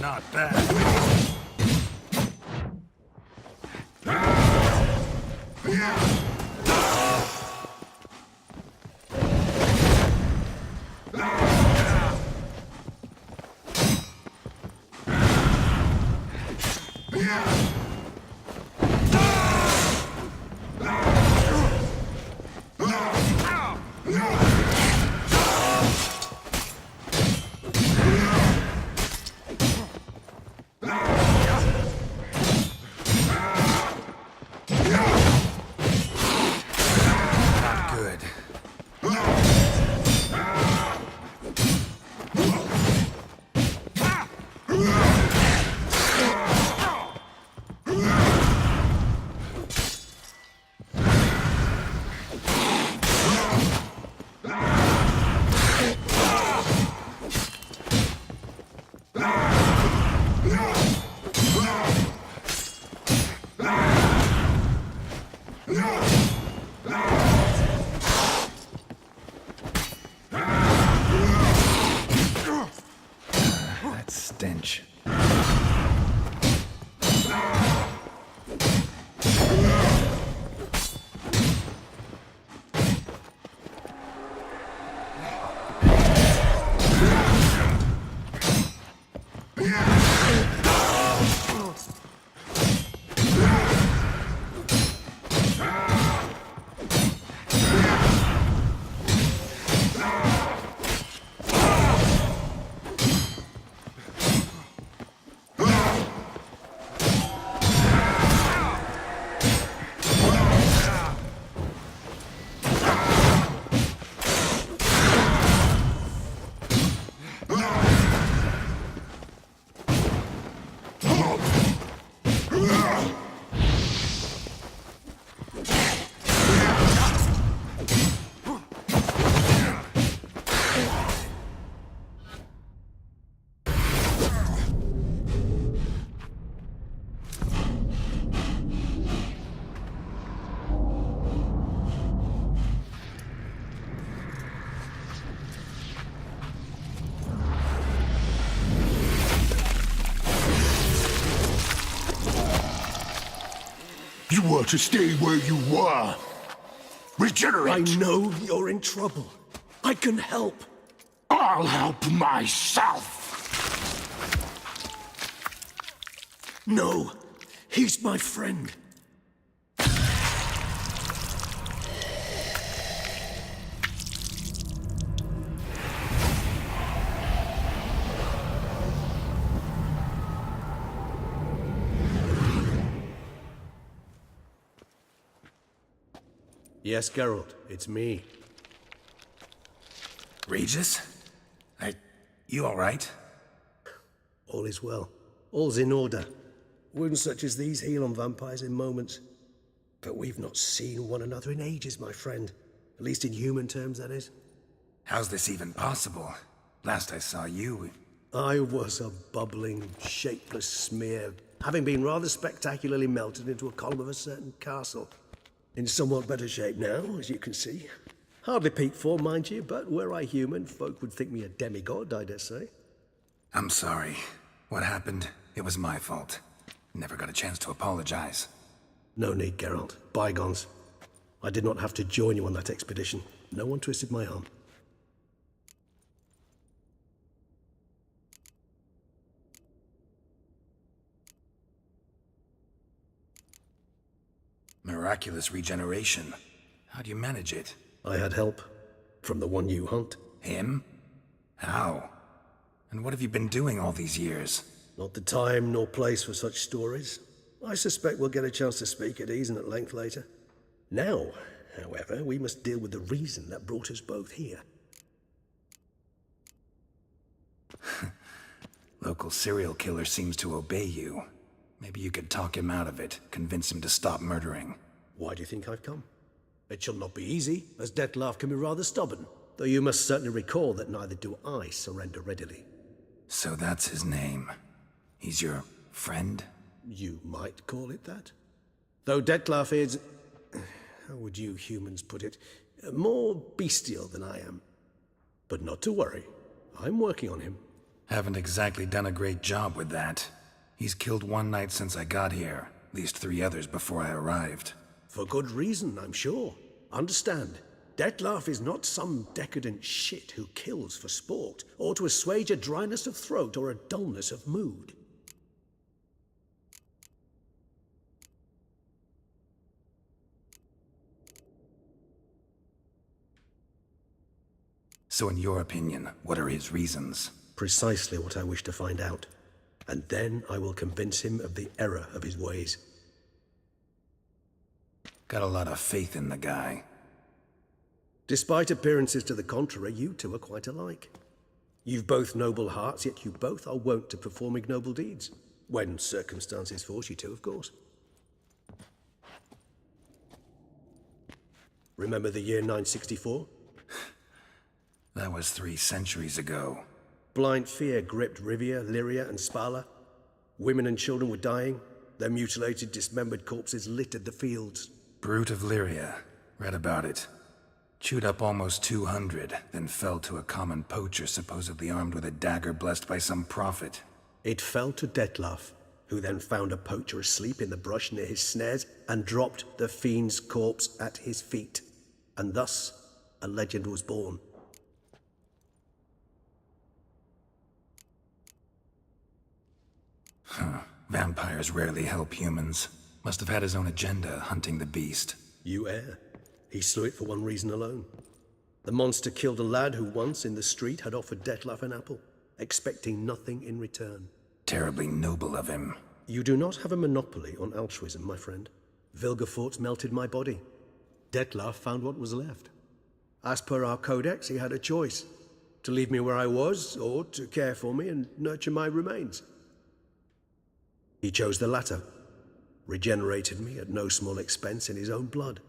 Not bad. That stench. You were to stay where you were. Regenerate. I know you're in trouble. I can help. I'll help myself. No, he's my friend. Yes, Geralt, it's me. Regis? You all right? All is well. All's in order. Wounds such as these heal on vampires in moments. But we've not seen one another in ages, my friend. At least in human terms, that is. How's this even possible? Last I saw you... I was a bubbling, shapeless smear, having been rather spectacularly melted into a column of a certain castle. In somewhat better shape now, as you can see. Hardly peak form, mind you, but were I human, folk would think me a demigod, I dare say. I'm sorry. What happened? It was my fault. Never got a chance to apologize. No need, Geralt. Bygones. I did not have to join you on that expedition. No one twisted my arm. Miraculous regeneration. How do you manage it? I had help. From the one you hunt. Him? How? And what have you been doing all these years? Not the time nor place for such stories. I suspect we'll get a chance to speak at ease and at length later. Now, however, we must deal with the reason that brought us both here. Local serial killer seems to obey you. Maybe you could talk him out of it, convince him to stop murdering. Why do you think I've come? It shall not be easy, as Dettlaff can be rather stubborn. Though you must certainly recall that neither do I surrender readily. So that's his name. He's your friend? You might call it that. Though Dettlaff is... how would you humans put it, more bestial than I am. But not to worry, I'm working on him. Haven't exactly done a great job with that. He's killed one knight since I got here, at least 3 others before I arrived. For good reason, I'm sure. Understand, Dettlaff is not some decadent shit who kills for sport, or to assuage a dryness of throat or a dullness of mood. So in your opinion, what are his reasons? Precisely what I wish to find out. And then I will convince him of the error of his ways. Got a lot of faith in the guy. Despite appearances to the contrary, you two are quite alike. You've both noble hearts, yet you both are wont to perform ignoble deeds. When circumstances force you to, of course. Remember the year 964? That was 3 centuries ago. Blind fear gripped Rivia, Lyria, and Spala. Women and children were dying. Their mutilated, dismembered corpses littered the fields. Brute of Lyria. Read about it. Chewed up almost 200, then fell to a common poacher supposedly armed with a dagger blessed by some prophet. It fell to Dettlaff, who then found a poacher asleep in the brush near his snares and dropped the fiend's corpse at his feet. And thus, a legend was born. Vampires rarely help humans. Must have had his own agenda, hunting the beast. You err. He slew it for one reason alone. The monster killed a lad who once, in the street, had offered Dettlaff an apple, expecting nothing in return. Terribly noble of him. You do not have a monopoly on altruism, my friend. Vilgefortz melted my body. Dettlaff found what was left. As per our codex, he had a choice. To leave me where I was, or to care for me and nurture my remains. He chose the latter. Regenerated me at no small expense in his own blood.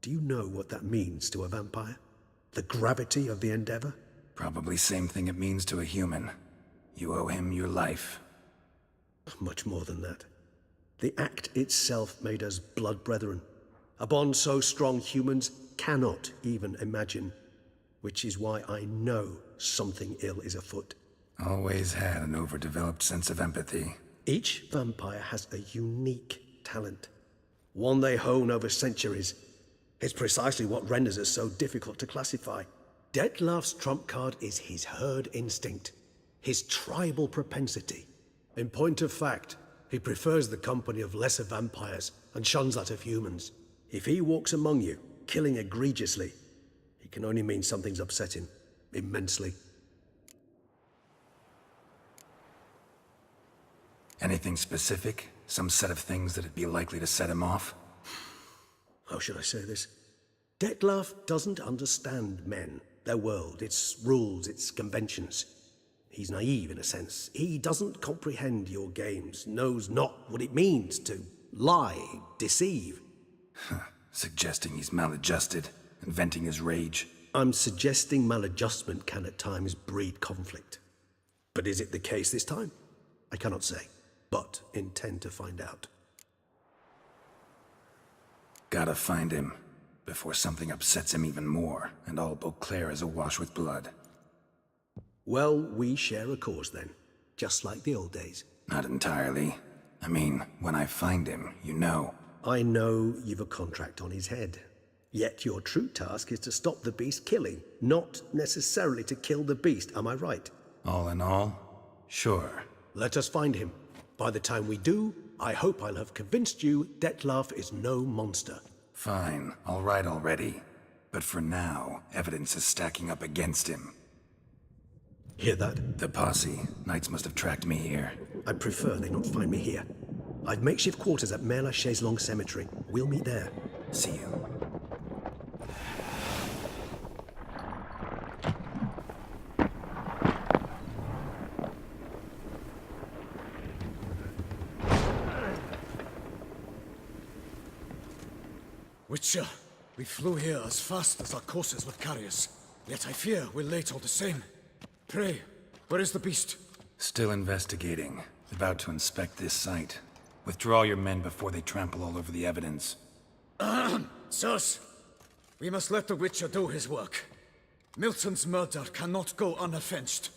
Do you know what that means to a vampire? The gravity of the endeavor? Probably same thing it means to a human. You owe him your life. Much more than that. The act itself made us blood brethren. A bond so strong humans cannot even imagine. Which is why I know something ill is afoot. Always had an overdeveloped sense of empathy. Each vampire has a unique talent. One they hone over centuries. It's precisely what renders us so difficult to classify. Dettlaff's trump card is his herd instinct. His tribal propensity. In point of fact, he prefers the company of lesser vampires and shuns that of humans. If he walks among you, killing egregiously, it can only mean something's upset him, immensely. Anything specific? Some set of things that'd be likely to set him off? How should I say this? Dettlaff doesn't understand men, their world, its rules, its conventions. He's naive in a sense. He doesn't comprehend your games, knows not what it means to lie, deceive. Suggesting he's maladjusted, and venting his rage. I'm suggesting maladjustment can at times breed conflict. But is it the case this time? I cannot say, but intend to find out. Gotta find him, before something upsets him even more, and all Beauclair is awash with blood. Well, we share a cause then, just like the old days. Not entirely. I mean, when I find him, you know. I know you've a contract on his head. Yet your true task is to stop the beast killing, not necessarily to kill the beast, am I right? All in all, sure. Let us find him. By the time we do, I hope I'll have convinced you Dettlaff is no monster. Fine, all right already. But for now, evidence is stacking up against him. Hear that? The posse. Knights must have tracked me here. I prefer they not find me here. I've makeshift quarters at Mère Lachaise Long Cemetery. We'll meet there. See you. Witcher, we flew here as fast as our courses would carry us. Yet I fear we're late all the same. Pray, where is the beast? Still investigating. About to inspect this site. Withdraw your men before they trample all over the evidence. Sirs, we must let the Witcher do his work. Milton's murder cannot go unavenged.